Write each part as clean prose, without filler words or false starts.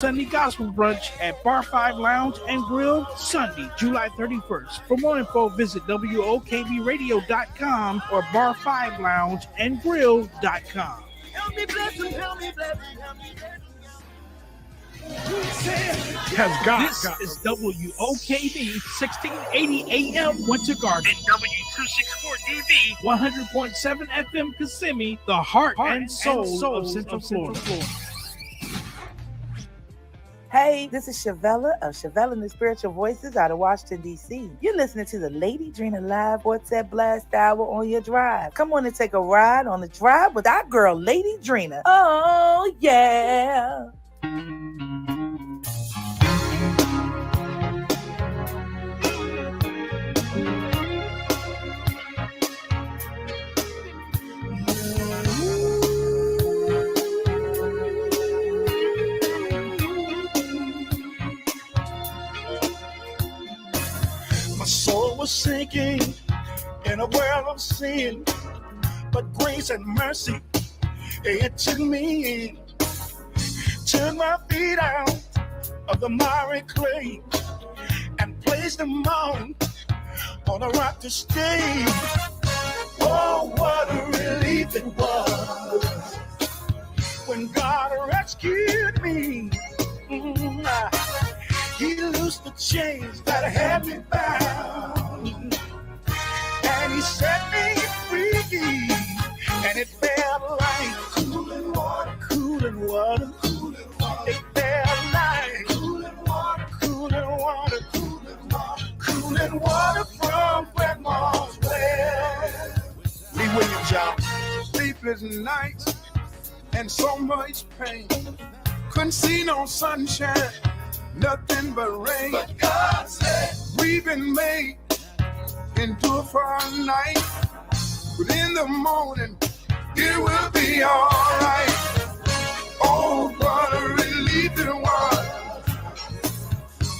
Sunday Gospel Brunch at Bar 5 Lounge and Grill, Sunday, July 31st. For more info, visit WOKBradio.com or bar5loungeandgrill.com. Help me bless him, help me bless him, help me bless him. This is WOKB 1680 AM Winter Garden and W264DV 100.7 FM Kissimmee, the heart and soul of Central Florida. Hey, this is Shavella of Shavella and the Spiritual Voices out of Washington, D.C. You're listening to the Lady Drina Live WhatsApp Blast Hour on your drive. Come on and take a ride on the drive with our girl, Lady Drina. Oh, yeah. Soul was sinking in a world of sin, but grace and mercy, it took me in, took my feet out of the miry clay and placed them on a rock to stay. Oh, what a relief it was when God rescued me. He loosed the chains that had me bound, and he set me free, and it felt like cooling water, cooling water, cooling water. It felt like cooling water, cooling water, cooling water, cooling water from Grandma's well. Lee Williams, y'all. Sleepless nights and so much pain, couldn't see no sunshine, nothing but rain. But God said we've been made into a fine night, but in the morning it will be all right. Oh, what a relief it was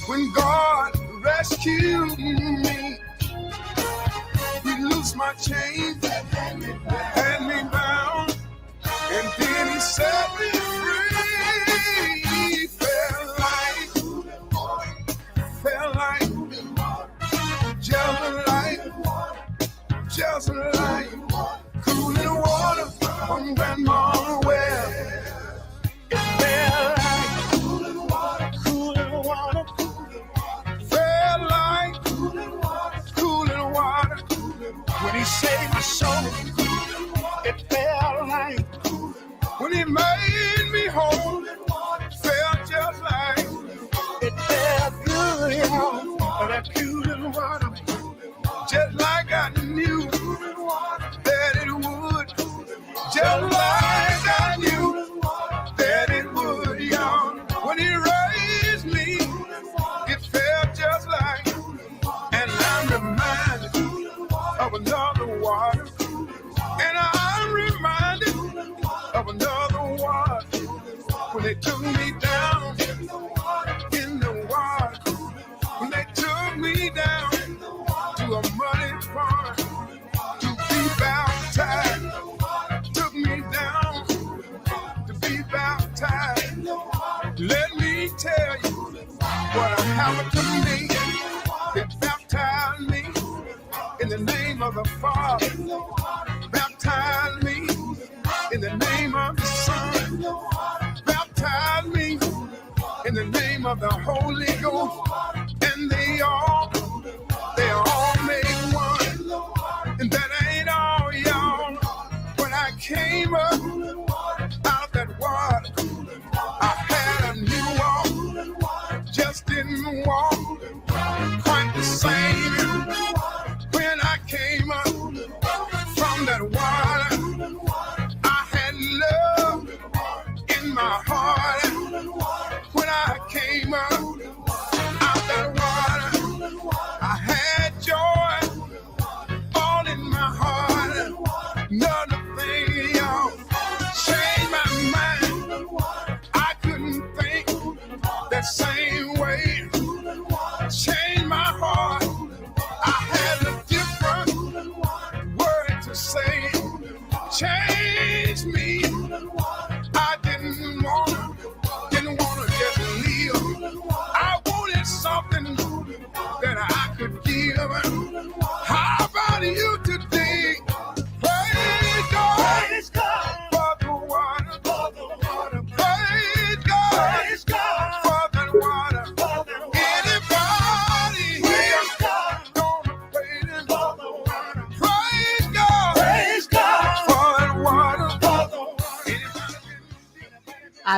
when God rescued me. He loosed my chains and had me bound, and then he set me free. Just like cooling water from Grandma's well. It felt like cooling water, cooling water, cooling water. Felt like cooling water, cooling water, cooling water. When he saved my soul, it felt like when he made me whole. Felt just like it felt good, y'all. That cooling water. Just like I knew that it would. Just like I knew that it would, y'all. When he raised me, it felt just like. And I'm reminded of another water. And I'm reminded of another water. When they took me down in the water. When they took me down to a muddy pond to be baptized. Took me down to be baptized. Let me tell you what happened to me. They baptized me in the name of the Father. Baptized me in the name of the Son. Baptized me in the name of the Holy Ghost. And they all made one, and that ain't all, y'all. When I came up out of that water, I had a new walk, just didn't walk quite the same. When I came up from that water, I had love in my heart. When I came up out that water, I had joy all in my heart. Another thing, y'all, changed my mind. I couldn't think that same way. Changed my heart. I had a different word to say. Changed me. I didn't wanna just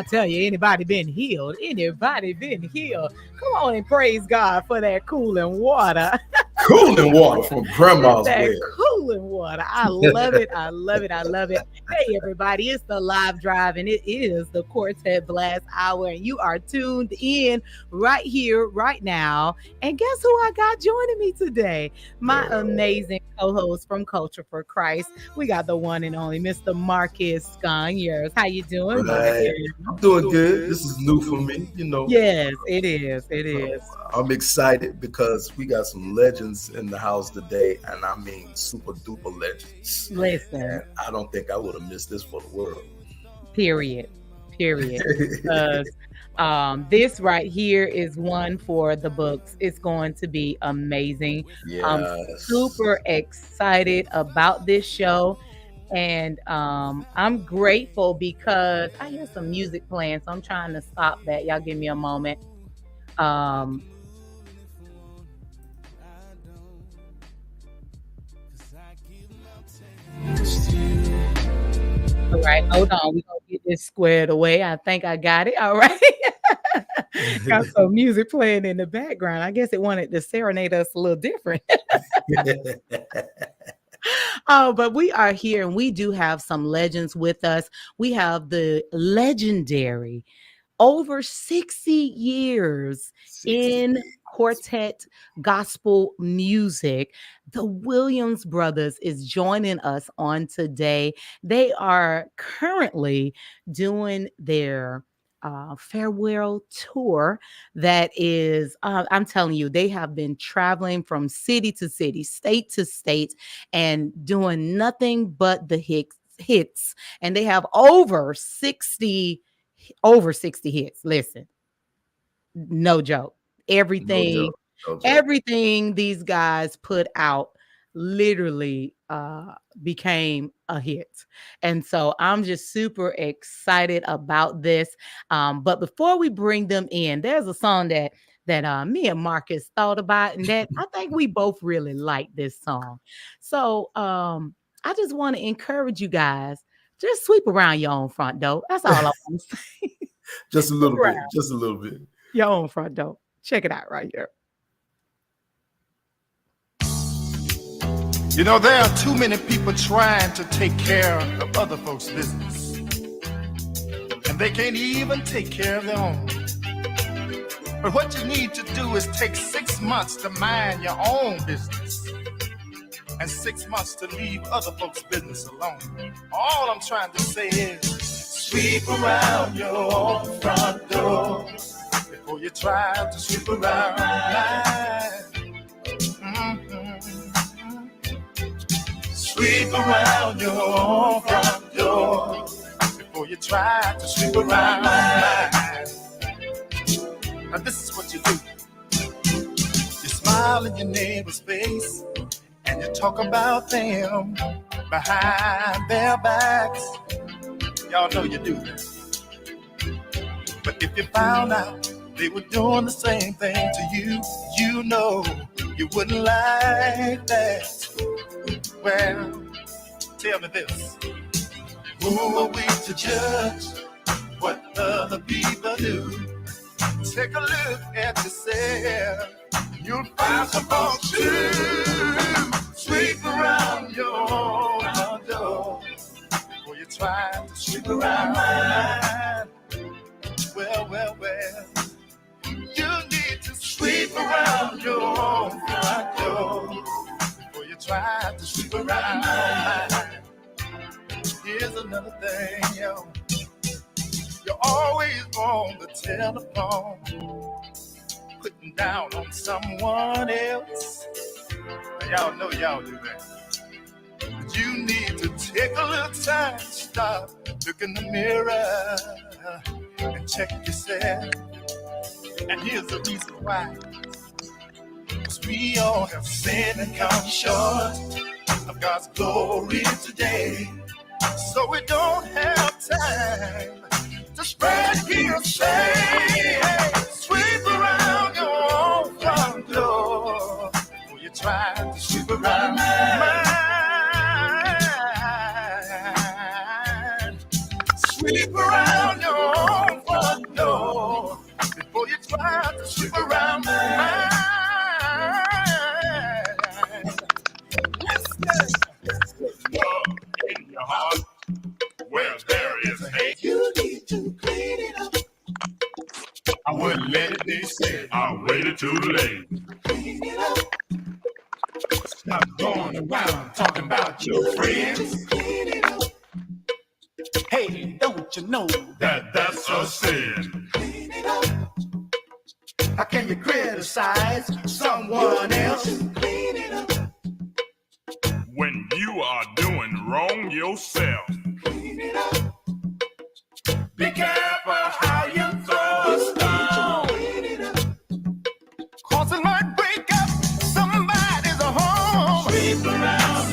I tell you, anybody been healed? Anybody been healed? Come on and praise God for that cooling water. Cooling water from grandma's That well. cooling water. I love it. I love it. I love it. Hey, everybody, it's the live drive, and it is the Quartet Blast Hour, and you are tuned in right here, right now. And guess who I got joining me today? My amazing co-host from Culture for Christ. We got the one and only Mr. Marcus Sconyers. How you doing? Right. I'm doing good. This is new for me, you know. Yes, it is. It is. I'm excited because we got some legends in the house today, and I mean super duper legends. Listen, and I don't think I would have missed this for the world. Period. Because this right here is one for the books. It's going to be amazing. Yes. I'm super excited about this show. And I'm grateful because I hear some music playing, so I'm trying to stop that. Y'all give me a moment. All right, hold on. We're going to get this squared away. I think I got it. All right. Got some music playing in the background. I guess it wanted to serenade us a little different. But we are here, and we do have some legends with us. We have the legendary over 60 years in quartet gospel music. The Williams brothers is joining us on today. They are currently doing their farewell tour that is, I'm telling you, they have been traveling from city to city, state to state, and doing nothing but the hits. And they have over 60 hits. Listen, no joke. Everything these guys put out literally became a hit. And so I'm just super excited about this. But before we bring them in, there's a song that me and Marcus thought about, and that I think we both really like this song. So I just want to encourage you guys, just sweep around your own front door. That's all I want to say. Just a little bit. Just a little bit. Your own front door. Check it out right here. You know, there are too many people trying to take care of other folks' business, and they can't even take care of their own. But what you need to do is take 6 months to mind your own business and 6 months to leave other folks' business alone. All I'm trying to say is sweep around your own front door before you try to sweep around mine. Sweep around your own front door before you try to sweep around mine. Now this is what you do. You smile in your neighbor's face and you talk about them behind their backs. Y'all know you do that. But if you found out they were doing the same thing to you, you know you wouldn't like that. Well, tell me this. Who are we to judge what other people do? Take a look at yourself. You'll find some folks too. Sweep around your front door before you try to sweep around mine. Well. You need to sweep around your front door before you try to sweep around mine. Here's another thing, yo. You're always on the telephone, putting down on someone else. Now, y'all know y'all do that. But you need to take a little time to stop, look in the mirror, and check yourself. And here's the reason why. Because we all have sinned and come short of God's glory today. So we don't have time to spread hearsay. Hey, sweep around your own front door before you try to sweep around mine. Sweep around your own try to sleep around my in your heart, where there is hate, you need to clean it up. I wouldn't let it be said, I waited too late. Clean it up. Stop going around talking about your friends. Clean it up. Hey, don't you know that that's a sin? Clean it up. How can you criticize someone else? Clean it up. When you are doing wrong yourself. Clean it up. Be careful how you throw a stone. Clean it up. Cause it might break up somebody's home. Sweep around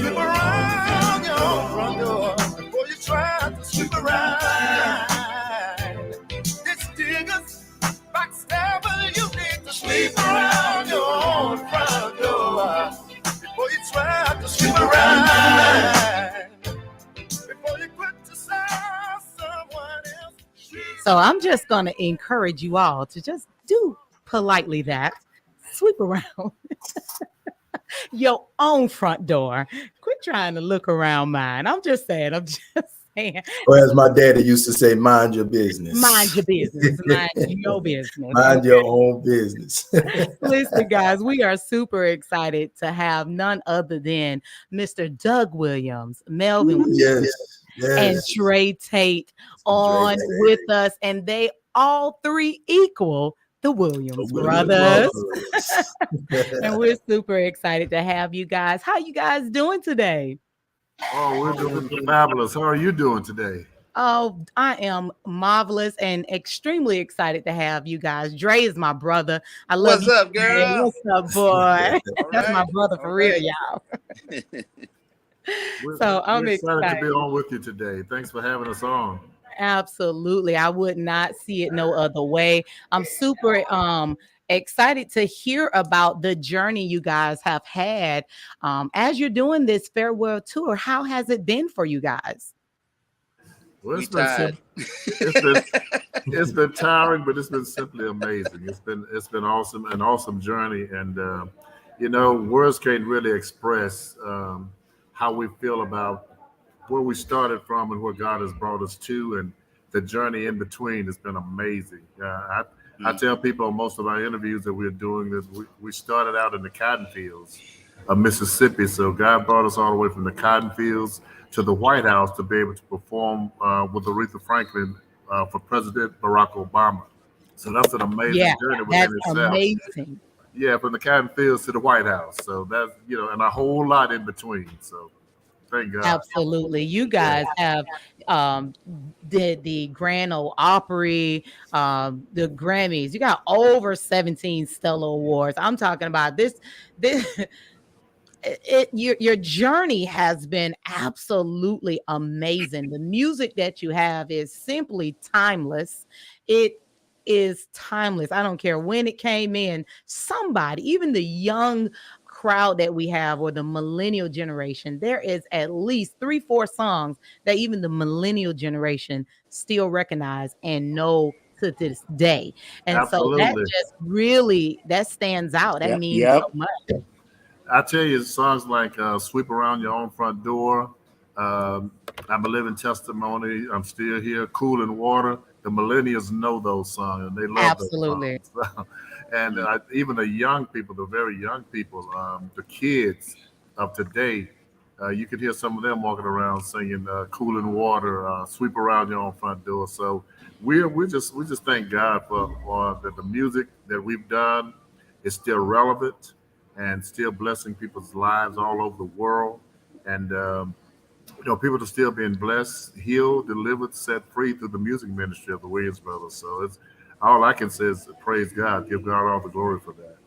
your front door before you try to sweep around. This digger's backstabber, you need to sweep around your own front door before you try to sweep around. Before you criticize someone else. So I'm just going to encourage you all to just do politely that. Sweep around your own front door. Quit trying to look around mine. I'm just saying. Or as my daddy used to say, mind your business. Mind your business. Mind your business. Mind your own business. Listen, guys, we are super excited to have none other than Mr. Doug Williams, Melvin Yes. and Trey Tate on with us. And they all three equal the Williams brothers. And we're super excited to have you guys. How you guys doing today? Oh, we're doing fabulous. How are you doing today? Oh, I am marvelous and extremely excited to have you guys. Dre is my brother. I love What's you. up, girl? What's up, boy? That's my brother for real, y'all. So I'm excited to be on with you today. Thanks for having us on. Absolutely. I would not see it no other way. I'm super excited to hear about the journey you guys have had as you're doing this farewell tour. How has it been for you guys? Well, it's been tiring, but it's been simply amazing. It's been awesome, an awesome journey, and words can't really express how we feel about where we started from and where God has brought us to, and the journey in between has been amazing. I tell people in most of our interviews that we're doing that we started out in the cotton fields of Mississippi. So God brought us all the way from the cotton fields to the White House to be able to perform with Aretha Franklin for President Barack Obama. So that's an amazing journey within itself. Amazing. Yeah, from the cotton fields to the White House. So that's, and a whole lot in between. So thank God. Absolutely. You guys have did the Grand Ole Opry, the Grammys. You got over 17 Stellar Awards. I'm talking about this your journey has been absolutely amazing. The music that you have is simply timeless. It is timeless. I don't care when it came in. Somebody, even the young crowd that we have, or the millennial generation, there is at least 3-4 songs that even the millennial generation still recognize and know to this day. And Absolutely. So that just really, that stands out. That means so much. I tell you, songs like Sweep Around Your Own Front Door, I'm a Living Testimony, I'm Still Here, Cool in Water. The millennials know those songs, and they love those songs. And even the young people, the very young people, the kids of today, you could hear some of them walking around singing "Cool in Water," "Sweep Around Your Own Front Door." So we just thank God for that the music that we've done is still relevant and still blessing people's lives all over the world, and people are still being blessed, healed, delivered, set free through the music ministry of the Williams Brothers. So it's all I can say is praise God, give God all the glory for that.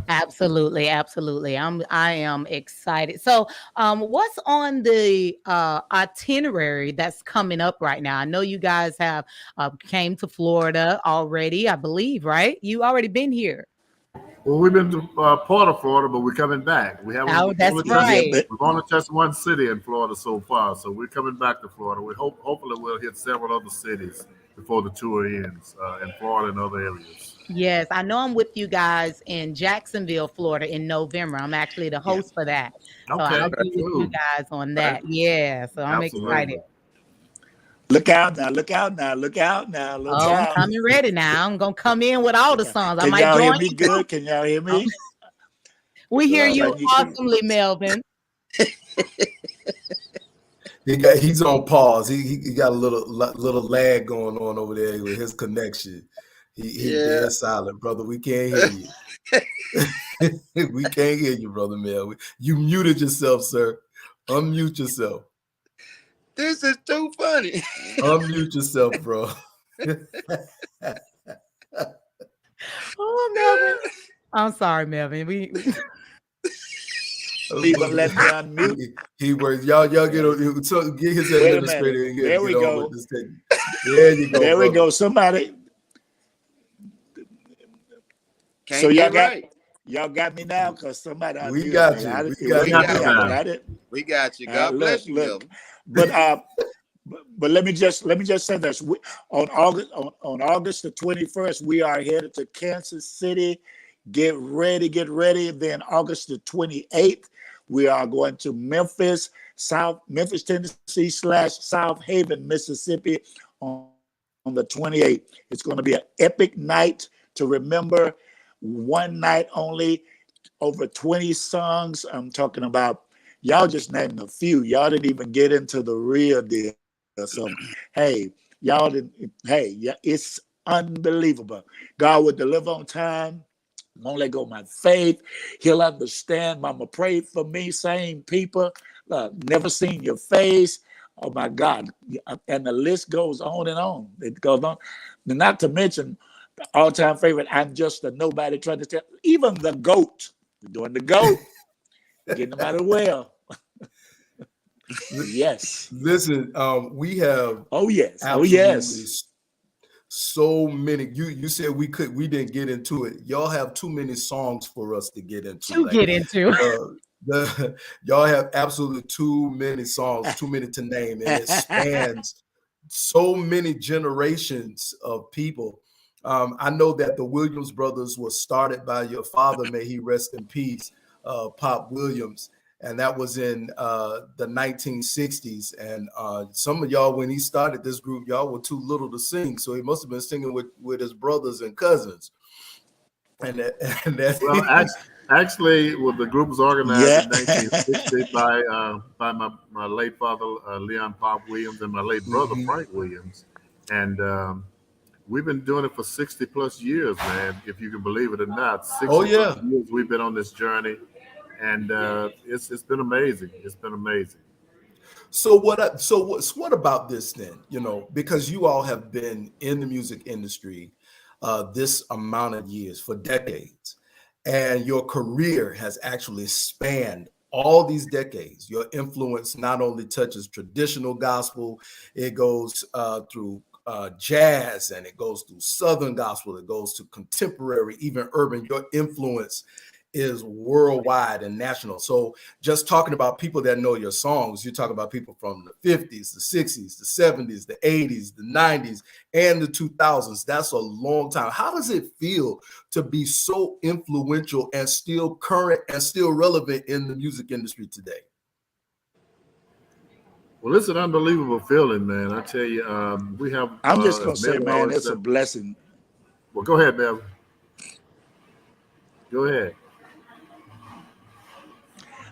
Absolutely. I am excited. So what's on the itinerary that's coming up right now? I know you guys have came to Florida already, I believe, right? You already been here. Well, we've been to part of Florida, but we're coming back. We haven't. Oh, that's right. We've only touched one city in Florida so far, so we're coming back to Florida. Hopefully we'll hit several other cities before the tour ends in Florida and other areas. Yes, I know I'm with you guys in Jacksonville, Florida in November. I'm actually the host for that. So Okay, I'll be with you guys on that. Yeah, so I'm excited. Look out now, look out now, look out now, look I'm out. coming ready now. I'm going to come in with all the songs. Can y'all hear me good? Can y'all hear me? We hear you awesomely, Melvin. He's on pause. He got a little lag going on over there with his connection. He's dead silent, brother. We can't hear you. We can't hear you, brother Mel. You muted yourself, sir. Unmute yourself. This is too funny. Unmute yourself, bro. Oh, Melvin. I'm sorry, Melvin. People let me unmute. He was y'all get his administrator and there we go. There you go. There we go. Somebody. Can't so y'all got me now because somebody. We got you. We got you. God bless you, Melvin. But let me just say this: on August the 21st, we are headed to Kansas City. Get ready. Then August the 28th, we are going to Memphis, Tennessee / South Haven, Mississippi on the 28th. It's going to be an epic night to remember. One night only, over 20 songs. I'm talking about. Y'all just named a few. Y'all didn't even get into the real deal. So, hey, y'all didn't. Hey, it's unbelievable. God will deliver on time. Won't let go of my faith. He'll understand. Mama prayed for me. Same people. Never seen your face. Oh my God. And the list goes on and on. It goes on. Not to mention, all-time favorite, I'm just a nobody trying to tell. Even the GOAT. We're doing the GOAT. Getting them out of the well. Yes. Listen, we have. Oh yes. So many. You said we didn't get into it. Y'all have too many songs for us to get into. Y'all have absolutely too many songs, too many to name, and it spans so many generations of people. I know that the Williams brothers was started by your father, may he rest in peace, Pop Williams. And that was in the 1960s. And some of y'all, when he started this group, y'all were too little to sing. So he must have been singing with his brothers and cousins. And that's well, actually, the group was organized in 1960 by my late father, Leon Pop Williams, and my late brother, Frank Williams. And we've been doing it for 60 plus years, man, if you can believe it or not. 60 plus years we've been on this journey. And it's been amazing. It's been amazing. So what about this then? You know, because you all have been in the music industry this amount of years, for decades, and your career has actually spanned all these decades. Your influence not only touches traditional gospel, it goes through jazz, and it goes through Southern gospel, it goes to contemporary, even urban. Your influence is worldwide and national. So just talking about people that know your songs, you're talking about people from the 50s, the 60s, the 70s, the 80s, the 90s, and the 2000s. That's a long time. How does it feel to be so influential and still current and still relevant in the music industry today? Well, it's an unbelievable feeling, man. I tell you, we have. I'm just going to say, man, it's a blessing. Well, go ahead, Melvin. Go ahead.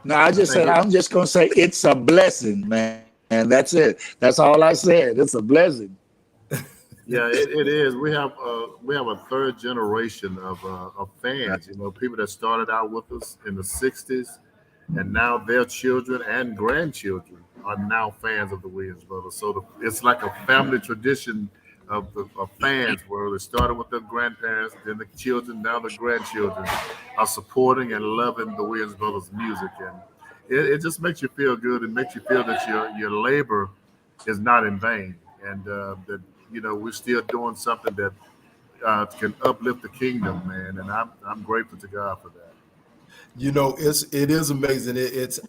No, I just said, I'm just going to say it's a blessing, man. And that's it. That's all I said. It's a blessing. Yeah, it is. We have a third generation of fans, you know, people that started out with us in the 60s, and now their children and grandchildren are now fans of the Williams brothers. So it's like a family tradition of fans, where they started with their grandparents, then the children, now the grandchildren are supporting and loving the Williams brothers music. And it just makes you feel good. It makes you feel that your labor is not in vain, and that, you know, we're still doing something that can uplift the kingdom, man. And I'm grateful to God for that. You know, it is amazing.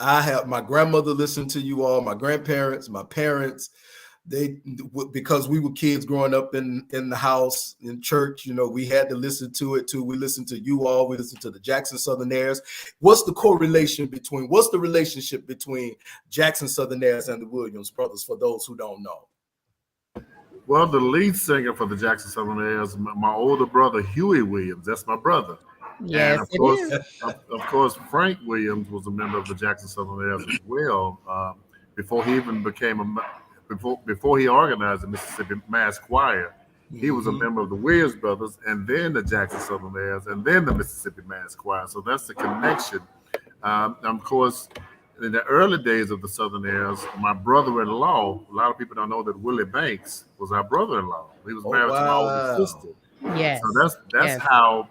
I have my grandmother listened to you all, my grandparents, my parents. They, because we were kids growing up in the house in church, you know, we had to listen to it too. We listened to you all. We listened to the Jackson Southernaires. What's the relationship between Jackson Southernaires and the Williams brothers? For those who don't know. Well, the lead singer for the Jackson Southernaires, my older brother Huey Williams. That's my brother. Yes, and of course, Frank Williams was a member of the Jackson Southernaires as well. Before he even became before he organized the Mississippi Mass Choir, he was a member of the Williams Brothers, and then the Jackson Southernaires, and then the Mississippi Mass Choir. So that's the connection. Of course, in the early days of the Southernaires, my brother-in-law, a lot of people don't know that Willie Banks was our brother-in-law. He was married to my older sister. Yes. So that's how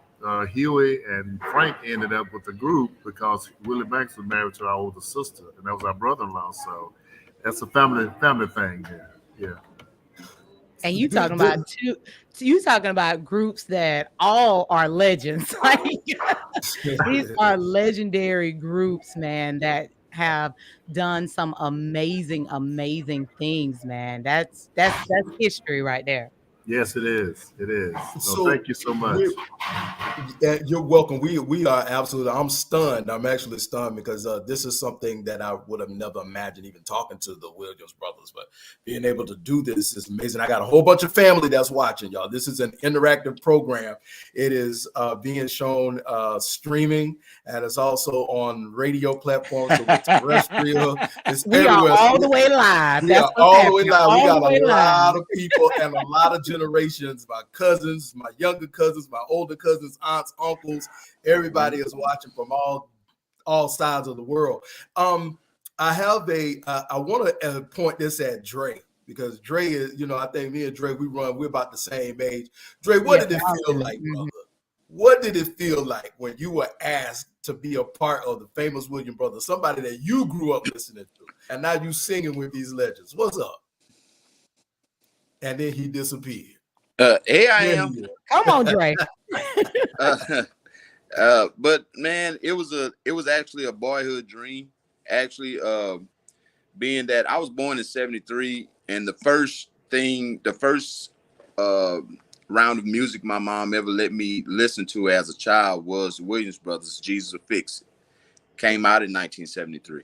Huey and Frank ended up with the group, because Willie Banks was married to our older sister, and that was our brother-in-law. So that's a family thing here. Yeah. And you talking about groups that all are legends. Like, these are legendary groups, man, that have done some amazing things, man. That's history right there. Yes, it is. It is. So thank you so much. You're welcome. We are absolutely. I'm stunned. I'm actually stunned because this is something that I would have never imagined even talking to the Williams brothers. But being able to do this is amazing. I got a whole bunch of family that's watching, y'all. This is an interactive program. It is being shown streaming, and it's also on radio platforms. So it's terrestrial. We are all the way live. We are all the way live. We got a lot of people and a lot of generations. My cousins, my younger cousins, my older cousins, aunts, uncles. Everybody is watching from all sides of the world. I have I want to point this at Dre, because Dre is, you know, I think me and Dre, we're about the same age. Dre, what did it feel like, brother? What did it feel like when you were asked to be a part of the famous Williams Brothers, somebody that you grew up listening to, and now you singing with these legends? What's up? And then he disappeared. Here I am. Come on, Dre. But man, it was actually a boyhood dream. Actually, being that I was born in '73, and the first round of music my mom ever let me listen to as a child was the Williams Brothers' "Jesus Will Fix It." Came out in 1973.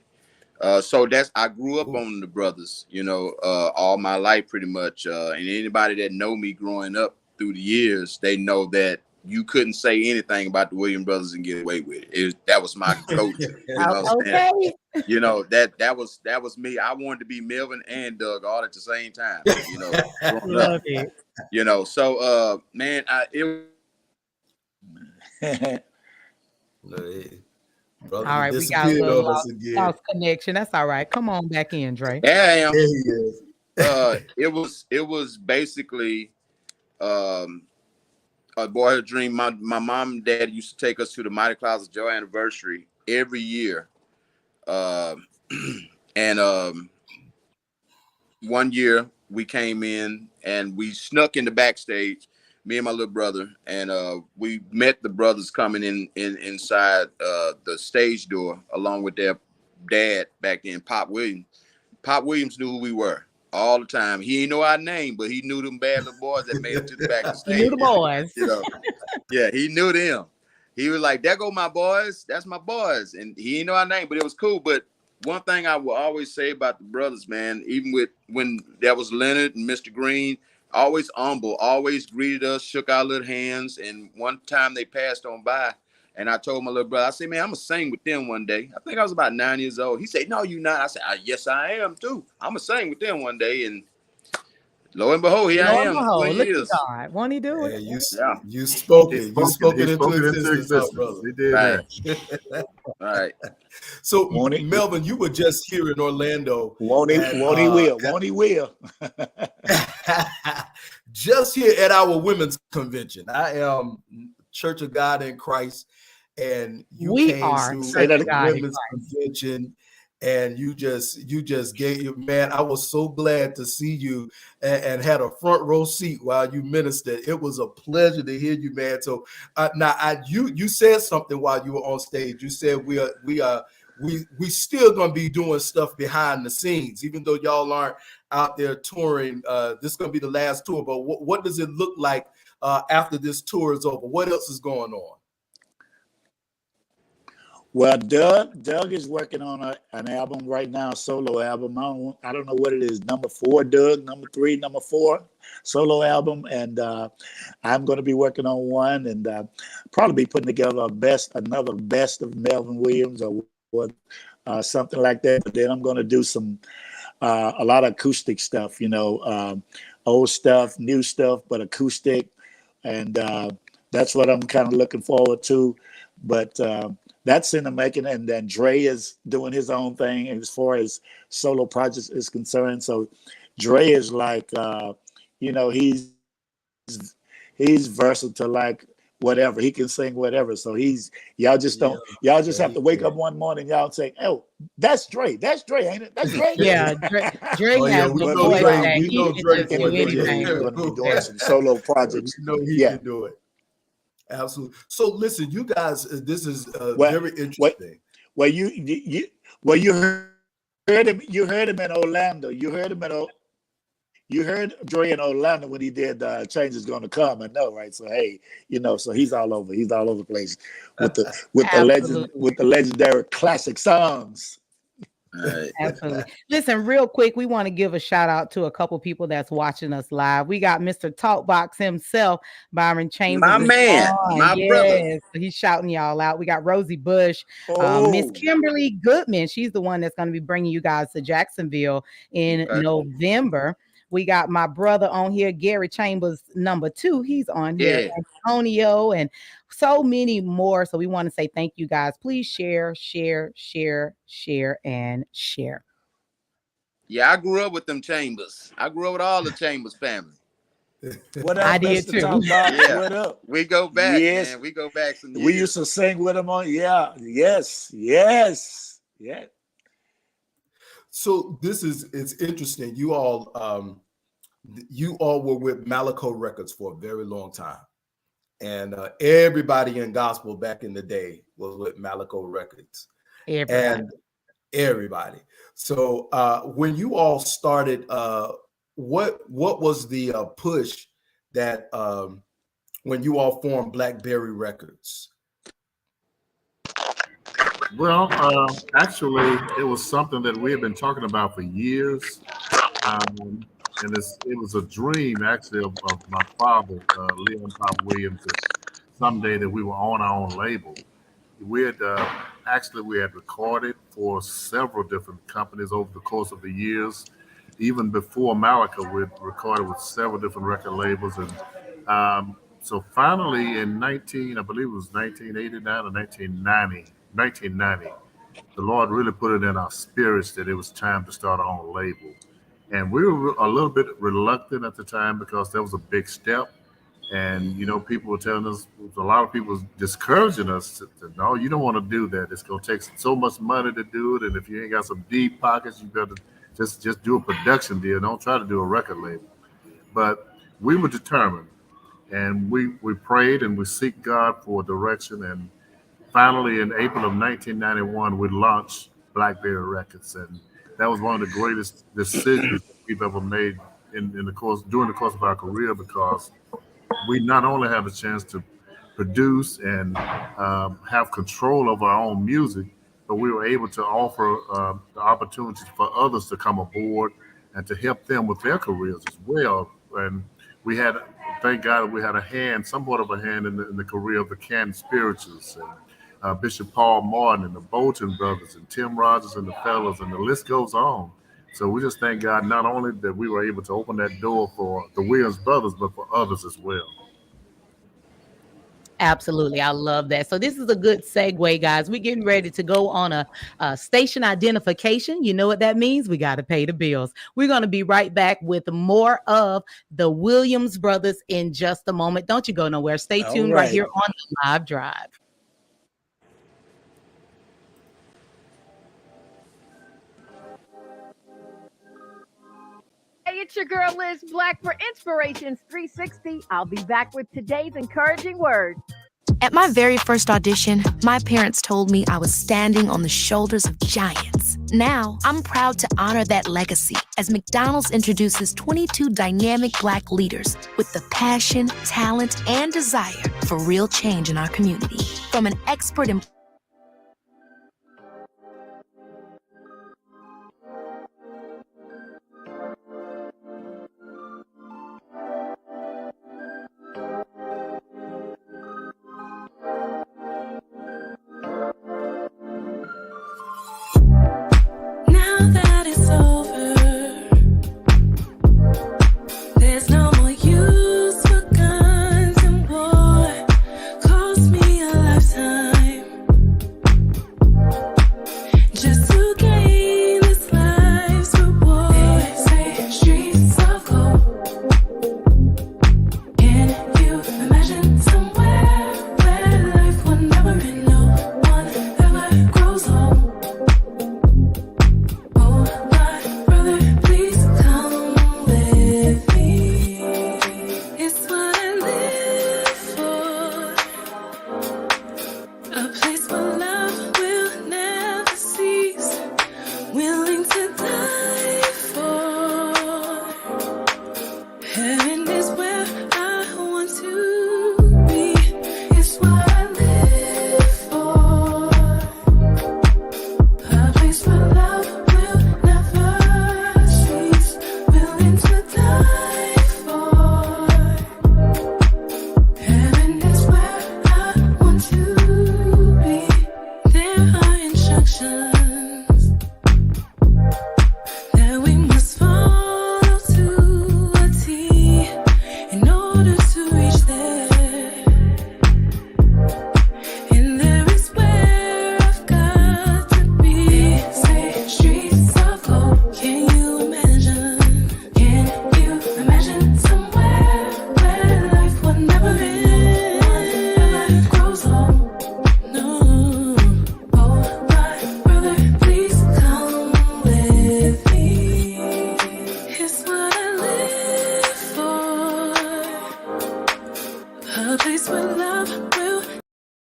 So I grew up on the brothers, you know, all my life pretty much. And anybody that know me growing up through the years, they know that you couldn't say anything about the Williams Brothers and get away with it. That was my go-to. You know, okay. You know, that was me. I wanted to be Melvin and Doug all at the same time. You know, love it. You know, so man, Brother, all right, we got a little lost connection. That's all right. Come on back in, Dre. Yeah, I am. There he is. It was basically a boyhood dream. My mom and dad used to take us to the Mighty Clouds of Joy anniversary every year. And one year we came in and we snuck in the backstage, me and my little brother, and we met the brothers coming inside the stage door along with their dad back then, Pop Williams. Pop Williams knew who we were all the time. He didn't know our name, but he knew them bad little boys that made it to the back of the stage. He knew the boys. You know, yeah, he knew them. He was like, "There go my boys. That's my boys," and he didn't know our name, but it was cool. But one thing I will always say about the brothers, man, even when there was Leonard and Mr. Green, always humble, always greeted us, shook our little hands. And one time they passed on by, and I told my little brother, I said, "Man, I'm gonna sing with them one day." I think I was about 9 years old. He said, "No, you're not." I said, "Yes, I am too. I'm gonna sing with them one day." And lo and behold, here I am. Look at God. Won't he do it? You spoke it. You spoke it into existence, brother. He did that. All right. So, Melvin, you were just here in Orlando. Won't he will. Just here at our women's convention. I am Church of God in Christ, and you came to the women's convention, and you just gave, man, I was so glad to see you and had a front row seat while you ministered. It was a pleasure to hear you, man. So you said something while you were on stage. You said we still gonna be doing stuff behind the scenes, even though y'all aren't out there touring. This is gonna be the last tour, but what does it look like after this tour is over? What else is going on? Well, Doug is working on an album right now, a solo album. I don't know what it is, number 4, Doug, number 3, number 4, solo album. And I'm going to be working on one, and probably be putting together another best of Melvin Williams or something like that. But then I'm going to do a lot of acoustic stuff, old stuff, new stuff, but acoustic. And that's what I'm kind of looking forward to. But that's in the making, and then Dre is doing his own thing as far as solo projects is concerned. So Dre is like, he's versatile, like whatever. He can sing whatever. So y'all just have to wake up one morning, y'all say, "Oh, that's Dre, ain't it? That's Dre." Yeah, Dre has the voice that he can do anything. He's going to be doing some solo projects. He can do it. Absolutely. So listen, you guys, this is very interesting. You heard him. You heard him in Orlando. You heard Dre in Orlando when he did "Change Is Gonna Come." I know, right? So hey, so he's all over. He's all over the place with the legendary classic songs. Absolutely. Listen, real quick, we want to give a shout out to a couple people that's watching us live. We got Mr. Talkbox himself, Byron Chambers. My man, my brother. He's shouting y'all out. We got Rosie Bush, Miss Kimberly Goodman. She's the one that's going to be bringing you guys to Jacksonville in November. We got my brother on here, Gary Chambers, number 2. He's on here. Antonio, and so many more. So we want to say thank you guys. Please share, and share. Yeah, I grew up with them Chambers. I grew up with all the Chambers family. What up, I did too. Yeah. What up? We go back, man. We go back some years. We used to sing with them on. Yeah. Yes. So it's interesting. You all were with Malaco Records for a very long time, and everybody in gospel back in the day was with Malaco Records. Everybody. So when you all started, what was the push that when you all formed Blackberry Records? Well, actually, it was something that we had been talking about for years. And it was a dream, actually, of my father, Leon Pop Williams, that someday that we were on our own label. We had recorded for several different companies over the course of the years. Even before Malaco, we had recorded with several different record labels. And so finally in I believe it was 1989 or 1990, the Lord really put it in our spirits that it was time to start our own label. And we were a little bit reluctant at the time because that was a big step. And, people were telling us, a lot of people discouraging us to no, you don't want to do that. It's going to take so much money to do it. And if you ain't got some deep pockets, you better just do a production deal. Don't try to do a record label. But we were determined, and we prayed and we seek God for direction. And finally, in April of 1991, we launched Blackberry Records. And that was one of the greatest decisions we've ever made during the course of our career, because we not only have a chance to produce and have control of our own music, but we were able to offer the opportunities for others to come aboard and to help them with their careers as well. And we had, thank God, we had somewhat of a hand in the career of the Canton Spirituals and Bishop Paul Martin and the Bolton brothers and Tim Rogers and the Fellas, and the list goes on. So we just thank God not only that we were able to open that door for the Williams brothers, but for others as well. Absolutely. I love that. So this is a good segue, guys. We're getting ready to go on a station identification. You know what that means? We got to pay the bills. We're going to be right back with more of the Williams brothers in just a moment. Don't you go nowhere. Stay tuned right here on the Live Drive. it's your girl Liz Black for Inspirations 360. I'll be back with today's encouraging word. At my very first audition, my parents told me I was standing on the shoulders of giants. Now, I'm proud to honor that legacy as McDonald's introduces 22 dynamic Black leaders with the passion, talent, and desire for real change in our community. From an expert in that it's over, there's no more use for guns and war. Cost me a lifetime just to gain this life's reward. They say streets of gold. Can you imagine somewhere where life will never end? No one ever grows old.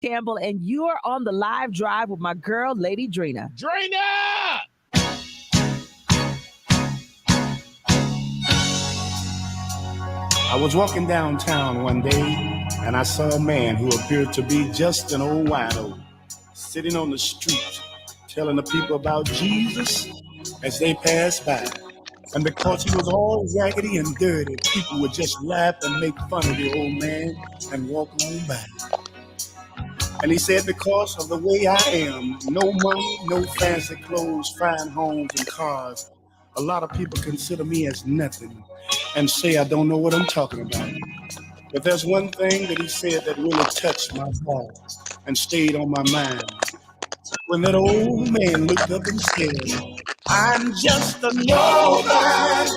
Campbell, and you are on the live drive with my girl, Lady Drina. Drina! I was walking downtown one day, and I saw a man who appeared to be just an old wino, sitting on the street, telling the people about Jesus as they passed by. And because he was all raggedy and dirty, people would just laugh and make fun of the old man and walk on by. And he said, because of the way I am, no money, no fancy clothes, fine homes and cars, a lot of people consider me as nothing and say I don't know what I'm talking about. But there's one thing that he said that really touched my heart and stayed on my mind. When that old man looked up and said, I'm just a nobody,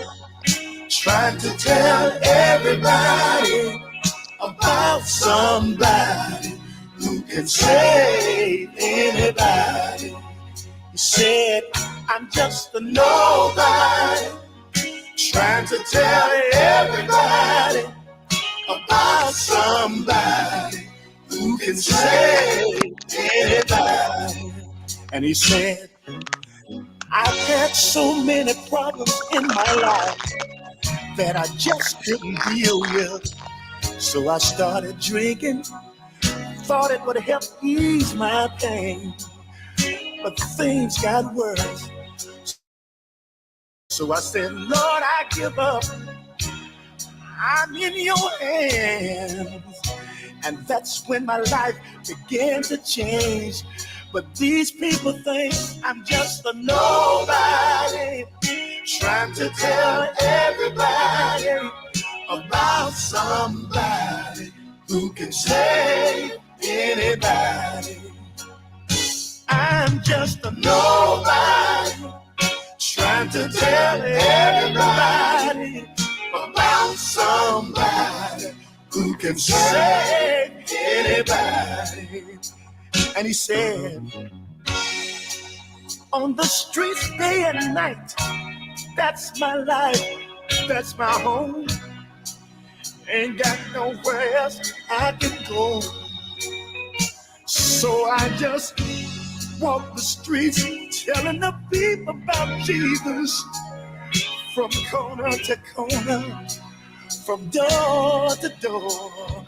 trying to tell everybody about somebody who can save anybody. He said, I'm just a nobody, trying to tell everybody about somebody who can save anybody. And he said, I've had so many problems in my life that I just couldn't deal with. So I started drinking, thought it would help ease my pain. But things got worse. So I said, Lord, I give up. I'm in your hands. And that's when my life began to change. But these people think I'm just a nobody, trying to tell everybody about somebody who can save anybody. I'm just a nobody, trying to tell everybody about somebody who can save anybody. And he said, on the streets day and night, that's my life. That's my home. Ain't got nowhere else I can go. So I just walk the streets telling the people about Jesus from corner to corner, from door to door.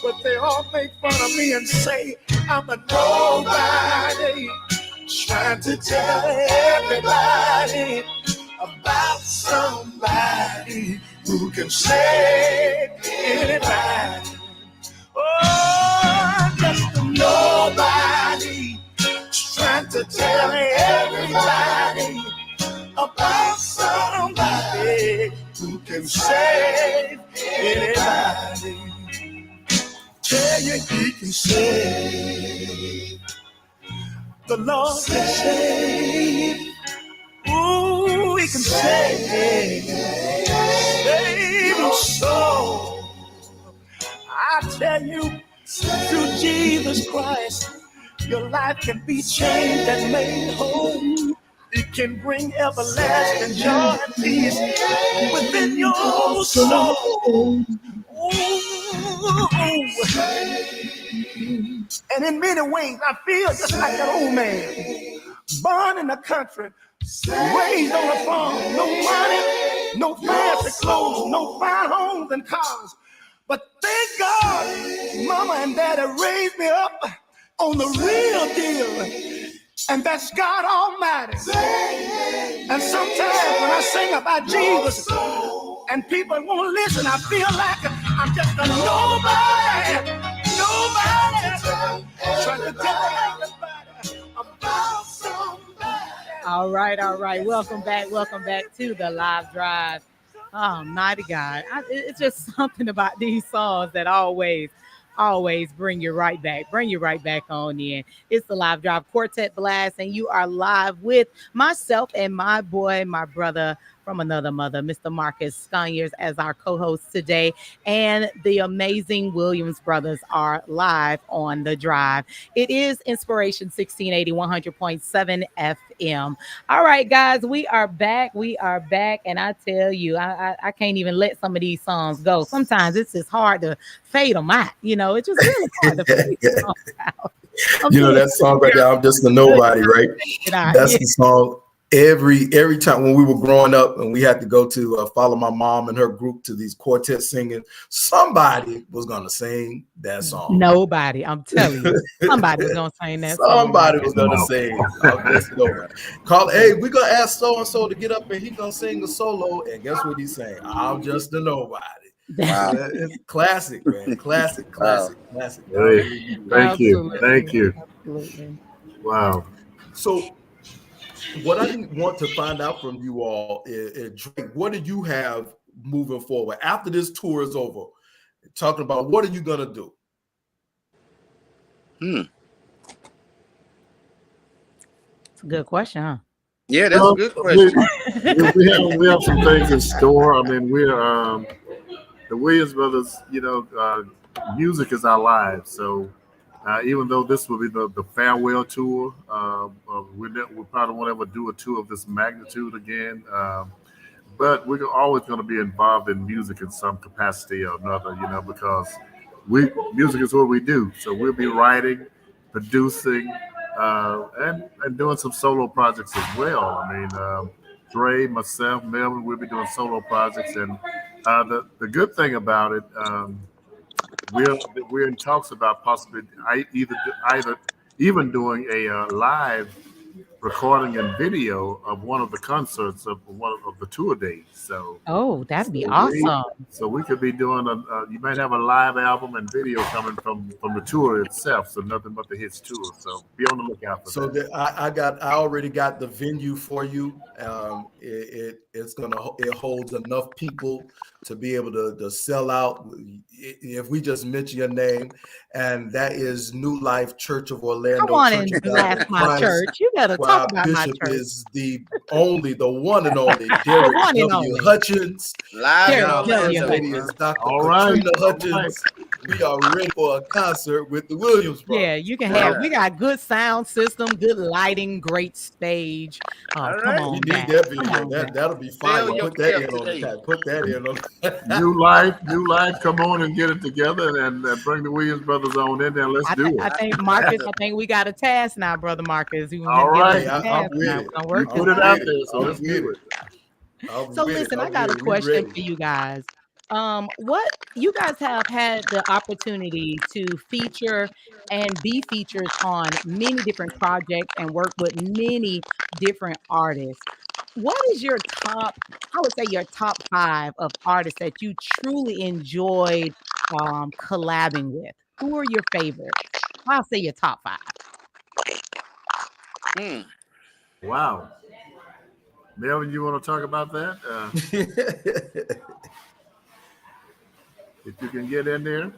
But they all make fun of me and say I'm a nobody, trying to tell everybody about somebody who can save anybody. Oh, I'm just a nobody, trying to tell everybody about somebody who can save anybody. Tell you he can save. The Lord can save. Ooh, he can save your soul. I tell you, through Jesus Christ, your life can be changed and made whole. It can bring everlasting joy and peace within your soul. Ooh. And in many ways, I feel just like that old man, born in the country, raised on a farm, no money, no fancy clothes, no fine homes and cars. But thank God, Mama and Daddy raised me up on the real deal, and that's God Almighty. And sometimes when I sing about Jesus and people won't listen, I feel like I'm just a nobody, trying to tell everybody about somebody. All right. Welcome back to the live drive. Oh, mighty God. It's just something about these songs that always bring you right back on in. It's the live drive quartet blast, and you are live with myself and my boy, my brother from another mother, Mr. Marcus Sconyers, as our co-host today, and the amazing Williams brothers are live on the drive. It is Inspiration 1680 100.7 FM. All right, guys, we are back, and I tell you, I can't even let some of these songs go. Sometimes it's just hard to fade them out. It's just really hard to fade them out. That song right there, I'm just a nobody, right? That's the song. Every time when we were growing up and we had to go to follow my mom and her group to these quartets singing, somebody was gonna sing that song. Nobody, I'm telling you, somebody was gonna sing that song. Somebody was gonna sing. Hey, we're gonna ask so and so to get up and he's gonna sing a solo. And guess what he's saying? I'm just a nobody. Wow. It's classic, man. Classic. Hey, thank you. Absolutely. Wow. So what I want to find out from you all is Drake, what do you have moving forward after this tour is over? Talking about what are you gonna do? It's a good question, huh? Yeah, that's a good question. We have some things in store. I mean, we're the Williams brothers. Music is our lives. So even though this will be the farewell tour, we probably won't ever do a tour of this magnitude again. But we're always going to be involved in music in some capacity or another, because music is what we do. So we'll be writing, producing, and doing some solo projects as well. I mean, Dre, myself, Melvin, we'll be doing solo projects. And the good thing about it, we're in talks about possibly either even doing a live recording and video of one of the concerts of one of the tour days. So that'd be awesome. So we could be doing you might have a live album and video coming from the tour itself. So nothing but the hits tour. So be on the lookout for that. So I already got the venue for you. It holds enough people to be able to sell out if we just mention your name, and that is New Life Church of Orlando. Come on and blast my church. You gotta talk about my church. Is the one and only Derek W. Hutchins. Live lady is Dr. Katrina Hutchins. we are ready for a concert with the Williams brothers. Yeah, you can have. We got good sound system, good lighting, great stage. All Come right. on, We need back. that Come video. on, back. That'll be fire. Sell your Put that cab in on the today. tag. Put that in on. New life, come on and get it together and bring the Williams brothers on in there. Let's do it. I think Marcus. I think we got a task now, brother Marcus. You All right, I'm with it. You put it out there, so let's do it. So listen, I got a question for you guys. What you guys have had the opportunity to feature and be featured on many different projects and work with many different artists. What is your top, I would say your top 5 of artists that you truly enjoyed collabing with? Who are your favorites? I'll say your top 5. Wow. Melvin, you want to talk about that? If you can get in there.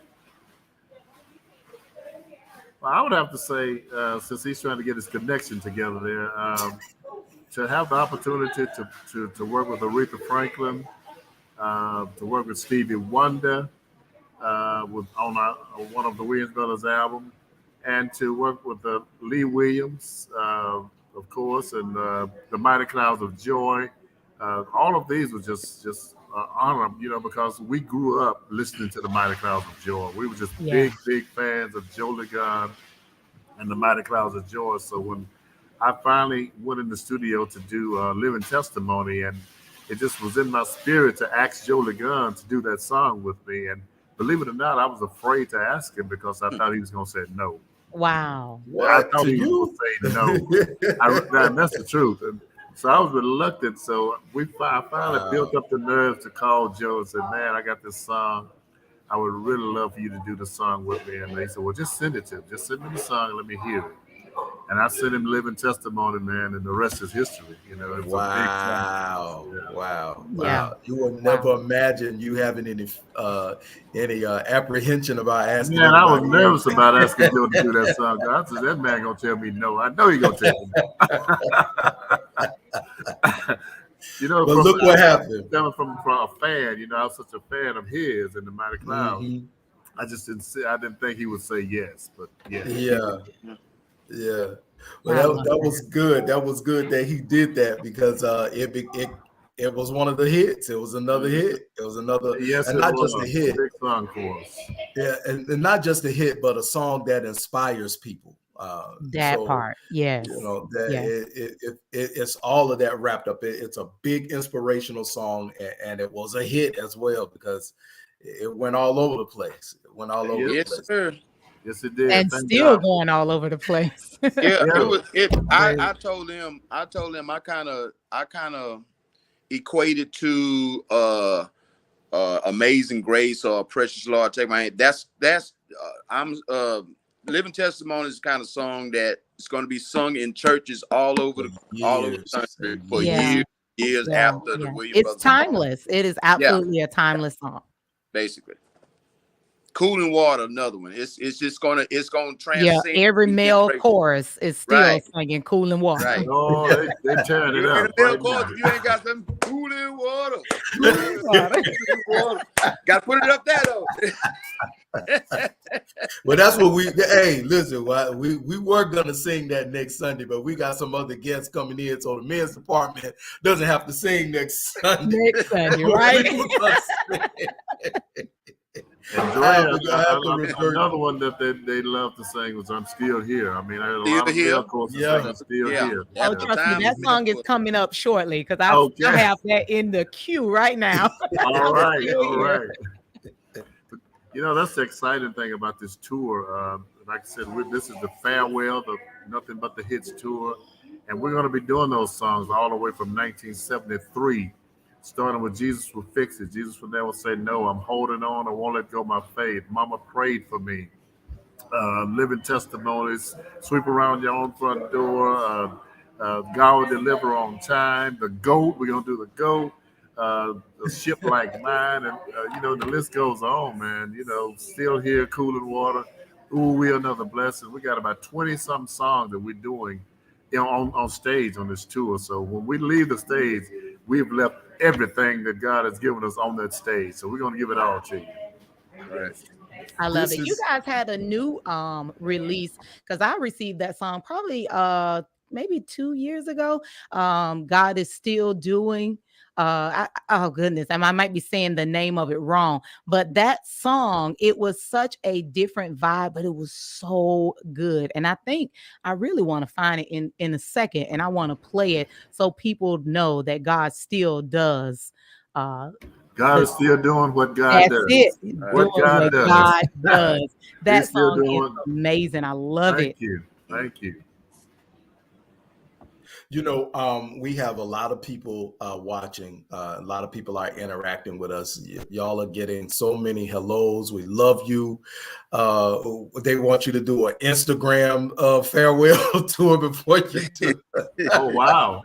Well, I would have to say, since he's trying to get his connection together there, to have the opportunity to work with Aretha Franklin, to work with Stevie Wonder on one of the Williams Brothers album, and to work with Lee Williams, of course, and the Mighty Clouds of Joy. All of these were just honor, because we grew up listening to the Mighty Clouds of Joy. We were just big fans of Joe Ligon and the Mighty Clouds of Joy. So when I finally went in the studio to do Living Testimony, and it just was in my spirit to ask Joe Ligon to do that song with me. And believe it or not, I was afraid to ask him because I thought he was going to say no. Wow. I thought he was going to say no. That's the truth. And so I was reluctant. So I finally built up the nerve to call Joe and said, man, I got this song. I would really love for you to do the song with me. And they said, well, just send it to him. Just send me the song and let me hear it. And I sent him Living Testimony, man, and the rest is history. Wow. Yeah. Wow. Yeah. You would never imagine you having any apprehension about asking. Man, I was nervous about asking Joe to do that song. I said, that man gonna tell me no. I know he's gonna tell me no. But look what happened. From a fan, I was such a fan of his and the Mighty Clouds. I just didn't think he would say yes, but yeah. Yeah. Well, that was good. That was good that he did that because it was one of the hits. It was another hit. It was another, and not just a hit. Big song for us. Yeah, and not just a hit, but a song that inspires people. Part, yes. It's all of that wrapped up. It's a big inspirational song, and it was a hit as well because it went all over the place. It went all over the place. Sir. Yes, it did. And still going all over the place. I told him I kind of equated to Amazing Grace or Precious Lord Take My Hand. That's Living Testimony is the kind of song that is going to be sung in churches all over the country for years after the Williams Brothers. It's timeless. It is absolutely a timeless song. Basically. Cooling Water, another one. It's gonna transcend. Yeah, every male chorus is still singing Cooling Water. Right. Oh, they tearing it up. Male chorus, if you ain't got some Cooling Water. Gotta put it up there though. Well, that's what listen, we were gonna sing that next Sunday, but we got some other guests coming in, so the men's department doesn't have to sing next Sunday. Next Sunday, right? And another one that they love to sing was "I'm Still Here." I mean, I had a lot of male choruses singing "Still Here." Oh, trust me, that song is coming up shortly because I have that in the queue right now. All right. That's the exciting thing about this tour. Like I said, this is the farewell, the Nothing But the Hits tour, and we're going to be doing those songs all the way from 1973. Starting with Jesus Will Fix It. Jesus will never say no. I'm holding on. I won't let go of my faith. Mama prayed for me. Living Testimonies. Sweep Around Your Own Front Door. God Will Deliver on Time. The GOAT. We're going to do the GOAT. A Ship Like Mine. And, the list goes on, man. Still Here, Cooling Water. Ooh, We Another Blessing. We got about 20-something songs that we're doing on stage on this tour. So when we leave the stage, we've left everything that God has given us on that stage. So we're going to give it all to you. Right. I love This it. You is guys had a new release because I received that song probably maybe 2 years ago. God is still doing. Oh goodness, and I might be saying the name of it wrong, but that song, it was such a different vibe, but it was so good. And I think I really want to find it in a second, and I want to play it so people know that God still does. God is still doing what God That's it. does. Doing What God what does. God does. That He's still song is doing. amazing. I love it. Thank you. Thank you. we have a lot of people watching. A lot of people are interacting with us. Y'all are getting so many hellos. We love you. They want you to do an Instagram farewell tour before you do. Oh wow.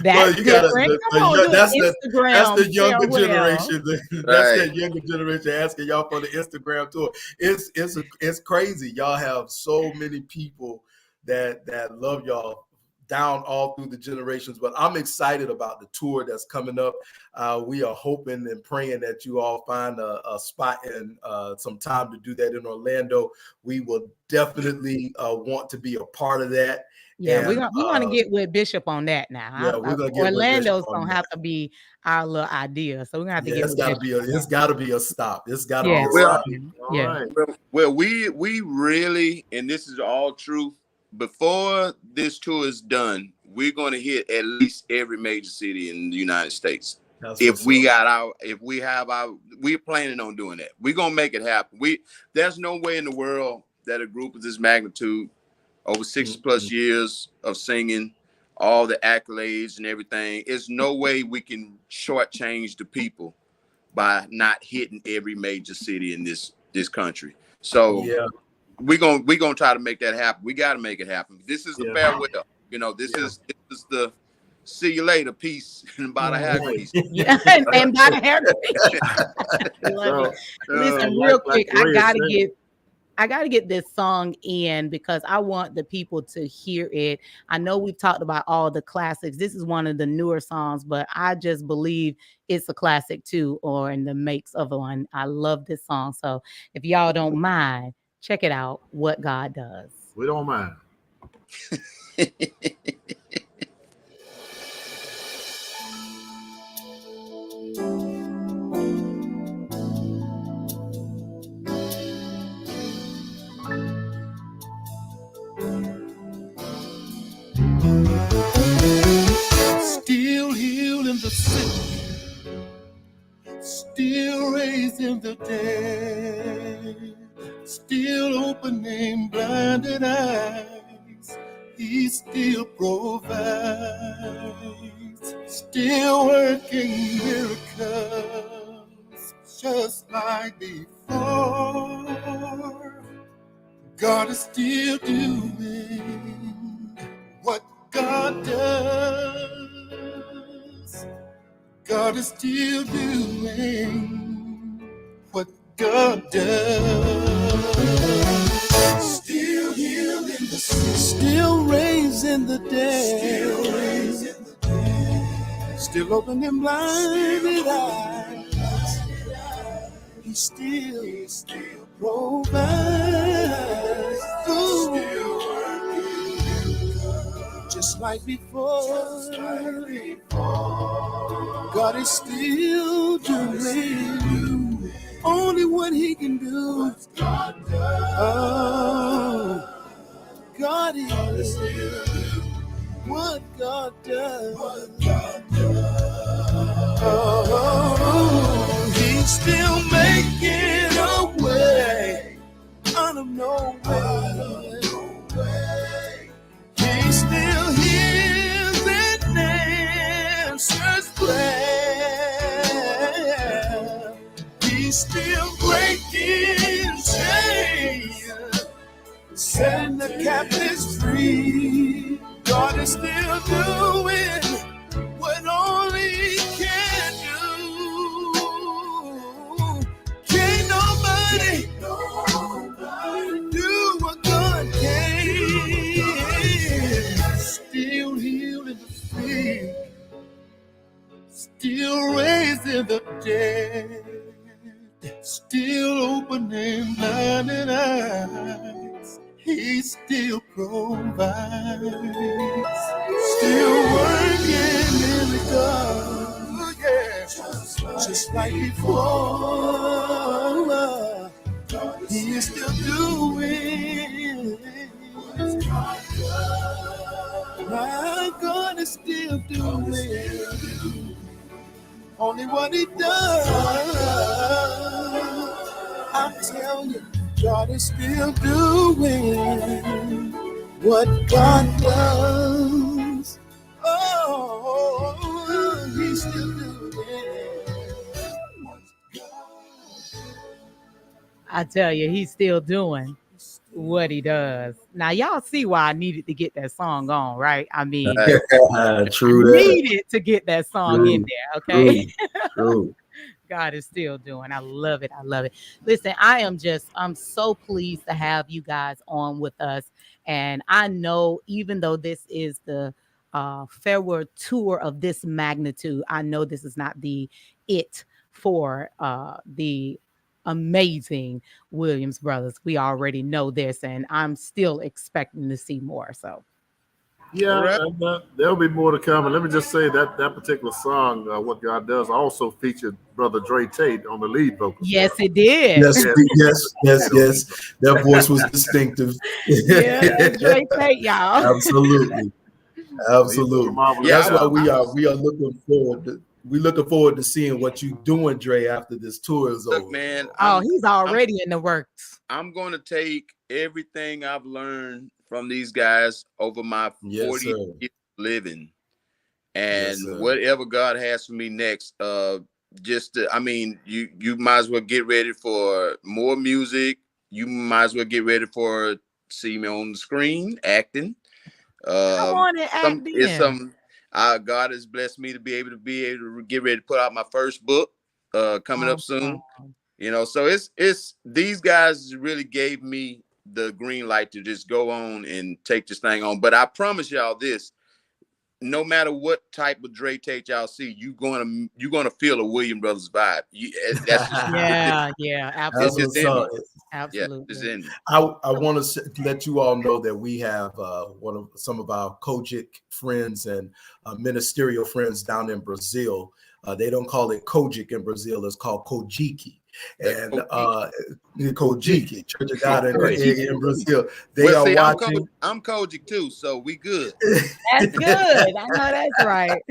That's different. Come on, do an that's Instagram the younger farewell. generation. That's that younger generation asking y'all for the Instagram tour. It's crazy. Y'all have so many people that love y'all down all through the generations. But I'm excited about the tour that's coming up. We are hoping and praying that you all find a spot and some time to do that in Orlando. We will definitely want to be a part of that. Yeah, we And want to get with Bishop on that now. yeah, we're gonna get with Orlando's Bishop on gonna that. have to be our little idea. So we're gonna have to Yeah, get it's with gotta Bishop. be a stop. It's gotta Yeah. be a Well, stop. All Yeah. right. well, we really, and this is all truth. Before this tour is done, we're going to hit at least every major city in the United States. That's what's up. We're planning on doing that. We're gonna make it happen. There's no way in the world that a group of this magnitude, over 60 plus years of singing, all the accolades and everything, there's no way we can shortchange the people by not hitting every major city in this country. So Yeah. we're gonna try to make that happen. We got to make it happen. This is the Yeah. farewell. This is the see you later, peace, and by the hair grease. Yeah, and by the hair grease. Love it. Listen, real quick, I gotta get this song in because I want the people to hear it. I know we've talked about all the classics. This is one of the newer songs, but I just believe it's a classic too, or in the makes of one. I love this song. So if y'all don't mind, check it out. What God Does. We don't mind. Still healing the sick, still raising the dead, still opening blinded eyes. He still provides, still working miracles, just like before. God is still doing what God does. God is still doing what God does. Still healing the sick, still raising the dead, still opening blinded eyes. He still provides. Just like before. God is still doing only what He can do. Oh, God is what God does. Oh, He's still making a way out of no way. He still hears and answers prayer. He's still breaking chains, setting the captives free. God is still doing what only He can do. Can't nobody do what God can. Still healing the sick, still raising the dead, still opening blinded eyes. He still provides, still working in the dark, yeah, just like before. He is still doing. My God is still doing only what He does. I'm telling you, God is still doing what God does. Oh, He's still doing. I tell you, He's still doing what He does. Now, y'all see why I needed to get that song on, right? I mean, True that. needed to get that song in there, okay? True. God is still doing. I love it. I love it. Listen, I'm so pleased to have you guys on with us. And I know even though this is the farewell tour of this magnitude, I know this is not it for the amazing Williams brothers. We already know this, and I'm still expecting to see more. So yeah, and, there'll be more to come. And let me just say that particular song, "What God Does," also featured Brother Dre Tate on the lead vocals. Yes, it did. Yes. That voice was distinctive. Yeah, that's Dre Tate, y'all. Absolutely. Yeah, that's why we are looking forward to. We're looking forward to seeing what you're doing, Dre, after this tour is over. Look, man. He's already in the works. I'm going to take everything I've learned from these guys over my 40 years living, and whatever God has for me next. You might as well get ready for more music. You might as well get ready for see me on the screen acting. Come on and act in. God has blessed me to be able to get ready to put out my first book coming up soon. So it's these guys really gave me the green light to just go on and take this thing on. But I promise y'all this: no matter what type of Dre Tate y'all see, you're gonna feel a Williams Brothers vibe. That's just absolutely. Absolutely. I want to let you all know that we have some of our Kojic friends and ministerial friends down in Brazil. They don't call it Kojic in Brazil; it's called Kojiki. And Kojiki, Church of God in Brazil. They are watching. I'm Kojic too, so we good. That's good. I know that's right.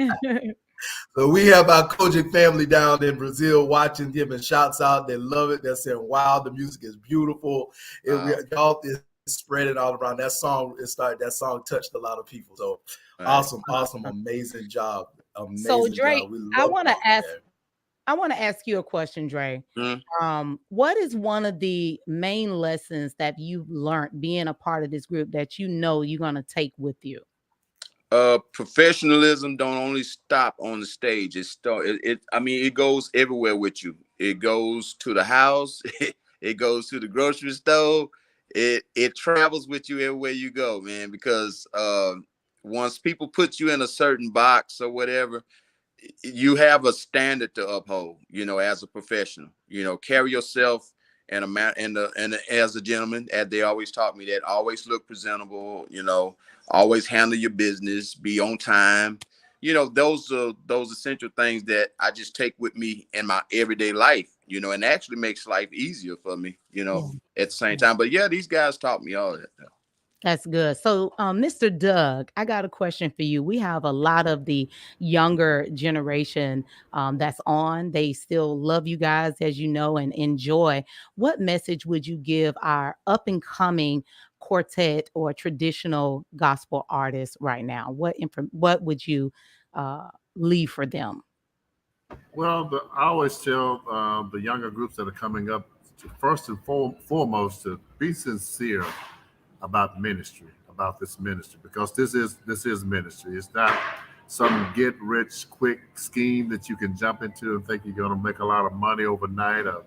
So we have our Kojic family down in Brazil watching, giving shouts out. They love it. They're saying, "Wow, the music is beautiful." Y'all is spreading all around. That song touched a lot of people. So awesome, amazing job. So Dre, I want to ask you a question, Dre. What is one of the main lessons that you've learned being a part of this group that you know you're going to take with you? Professionalism don't only stop on the stage. It goes everywhere with you. It goes to the house. It goes to the grocery store. It travels with you everywhere you go, man, because once people put you in a certain box or whatever, you have a standard to uphold, as a professional. Carry yourself and as a gentleman, as they always taught me, that always look presentable, always handle your business, be on time. Those are those essential things that I just take with me in my everyday life, and actually makes life easier for me, at the same time. But yeah, these guys taught me all that. That's good. So, Mr. Doug, I got a question for you. We have a lot of the younger generation that's on. They still love you guys, as you know, and enjoy. What message would you give our up and coming quartet or traditional gospel artists right now? What would you leave for them? Well, I always tell the younger groups that are coming up to first and foremost to be sincere about ministry, about this ministry, because this is ministry. It's not some get rich quick scheme that you can jump into and think you're going to make a lot of money overnight, or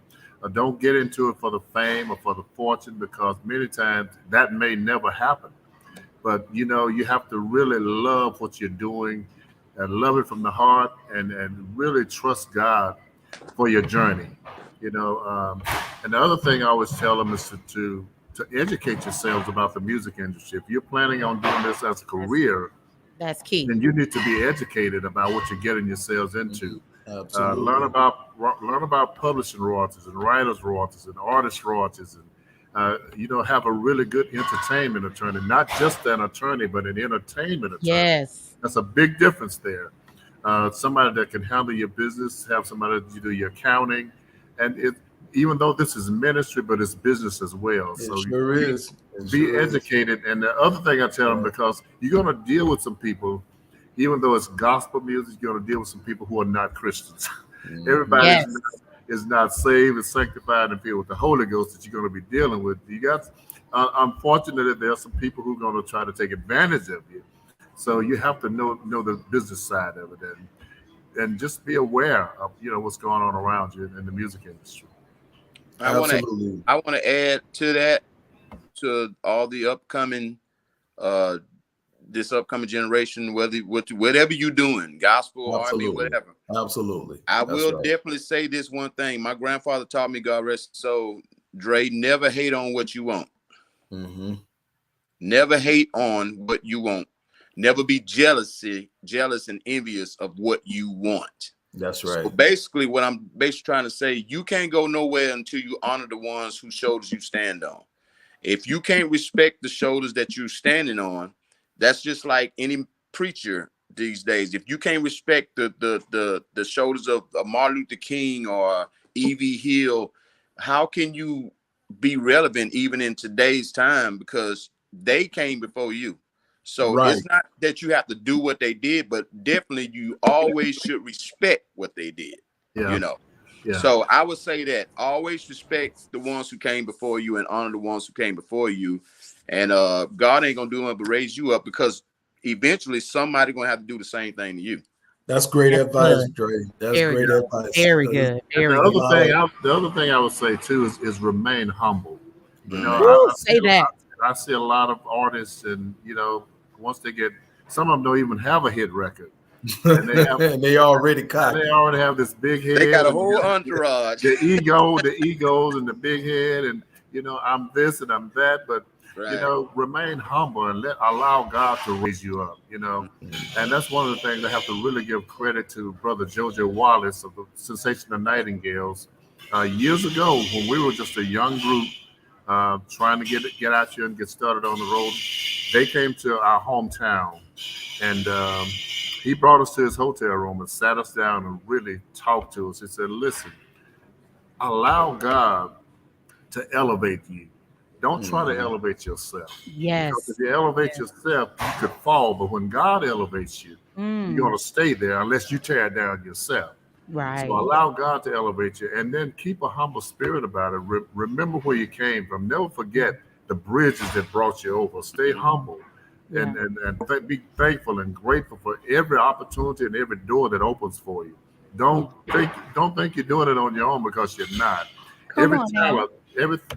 don't get into it for the fame or for the fortune, because many times that may never happen. But you have to really love what you're doing and love it from the heart, and really trust God for your journey. And the other thing I always tell them is to educate yourselves about the music industry. If you're planning on doing this as a career, that's key. Then you need to be educated about what you're getting yourselves into. Absolutely. Learn about publishing royalties and writers royalties and artist royalties, and have a really good entertainment attorney, not just an attorney, but an entertainment attorney. Yes, that's a big difference there. Somebody that can handle your business, have somebody that you do your accounting, and even though this is ministry, but it's business as well. It sure is. Be educated. And the other thing I tell them, because you're going to deal with some people, even though it's gospel music, you're going to deal with some people who are not Christians. Everybody is not saved and sanctified and filled with the Holy Ghost that you're going to be dealing with. You got, unfortunately, there are some people who are going to try to take advantage of you. So you have to know the business side of it, and just be aware of what's going on around you in the music industry. I want to add to that, to all the upcoming this upcoming generation, whatever you're doing, gospel, R&B, whatever. Absolutely. I will definitely say this one thing. My grandfather taught me, God rest his soul, Dre, never hate on what you want. Mm-hmm. Never hate on what you want. Never be jealous and envious of what you want. That's right. So basically, what I'm trying to say, you can't go nowhere until you honor the ones whose shoulders you stand on. If you can't respect the shoulders that you're standing on, that's just like any preacher these days. If you can't respect the shoulders of Martin Luther King or E.V. Hill, how can you be relevant even in today's time? Because they came before you. So it's not that you have to do what they did, but definitely you always should respect what they did. Yeah. So I would say that always respect the ones who came before you and honor the ones who came before you. And God ain't gonna do nothing but raise you up, because eventually somebody gonna have to do the same thing to you. That's great advice, Dre. That's great advice. Very good. The other thing I would say too is remain humble. I see a lot of artists, and once they get, some of them don't even have a hit record. And they already cocky. They already have this big head. They got a whole entourage. The egos and the big head, and I'm this and I'm that, but remain humble and allow God to raise you up. And that's one of the things I have to really give credit to Brother JoJo Wallace of the Sensational Nightingales. Years ago, when we were just a young group trying to get out here and get started on the road, they came to our hometown, and he brought us to his hotel room and sat us down and really talked to us. He said, listen, allow God to elevate you. Don't try to elevate yourself. Yes. Because if you elevate yourself, you could fall. But when God elevates you, you're going to stay there unless you tear down yourself. Right. So allow God to elevate you, and then keep a humble spirit about it. Remember where you came from. Never forget the bridges that brought you over. Stay humble. And be thankful and grateful for every opportunity and every door that opens for you. Don't think you're doing it on your own, because you're not. Every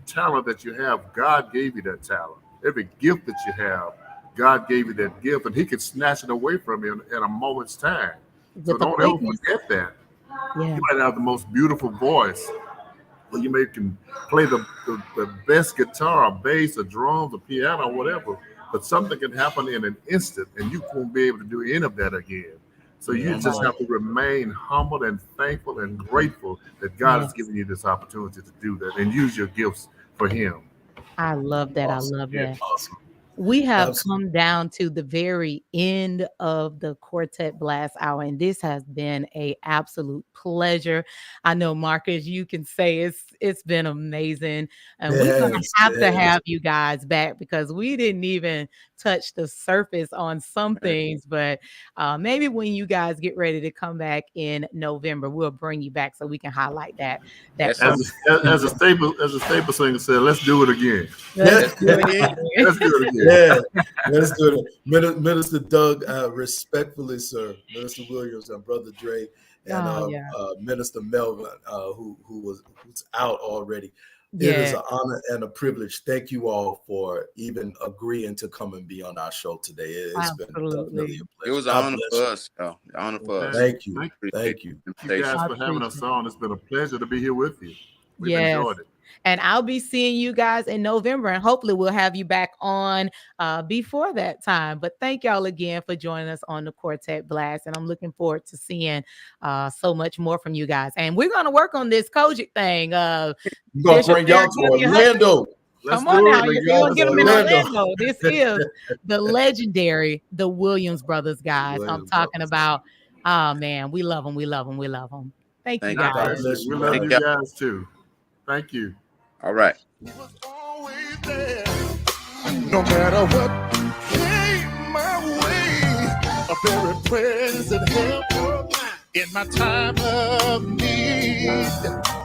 talent that you have, God gave you that talent. Every gift that you have, God gave you that gift, and He can snatch it away from you in a moment's time. So don't ever forget that. You might have the most beautiful voice, or you can play the best guitar, or bass, or drums, or piano, or whatever. But something can happen in an instant, and you won't be able to do any of that again. So you just have to remain humble and thankful and grateful that God has given you this opportunity to do that and use your gifts for Him. I love that. Awesome. I love that. Awesome. We have come down to the very end of the Quartet Blast Hour, and this has been an absolute pleasure. I know, Marcus, you can say it's been amazing, and we're going to have to have you guys back, because we didn't even touch the surface on some things, but maybe when you guys get ready to come back in November, we'll bring you back so we can highlight that. As a staple singer said, let's do it again. Let's do it again. Let's do it again. Yeah, let's do it. Minister Doug, respectfully, sir, Minister Williams and Brother Dre, and Minister Melvin, who's out already. It is an honor and a privilege. Thank you all for even agreeing to come and be on our show today. It's been definitely a pleasure. It was an honor for us. An honor for us. Thank you. Thank you. Thank you guys for having us on. It's been a pleasure to be here with you. We've Yes. enjoyed it. And I'll be seeing you guys in November, and hopefully we'll have you back on before that time. But thank y'all again for joining us on the Quartet Blast, and I'm looking forward to seeing so much more from you guys. And we're going to work on this Kojic thing. We're going to bring y'all to Orlando. Come on now, you're going to get them in Orlando. This is the legendary, the Williams brothers, guys. I'm talking about. Oh, man, we love them. We love them. We love them. Thank you, guys. We love you guys, too. Thank you. All right. No matter what came my way, a very present help in my time of need.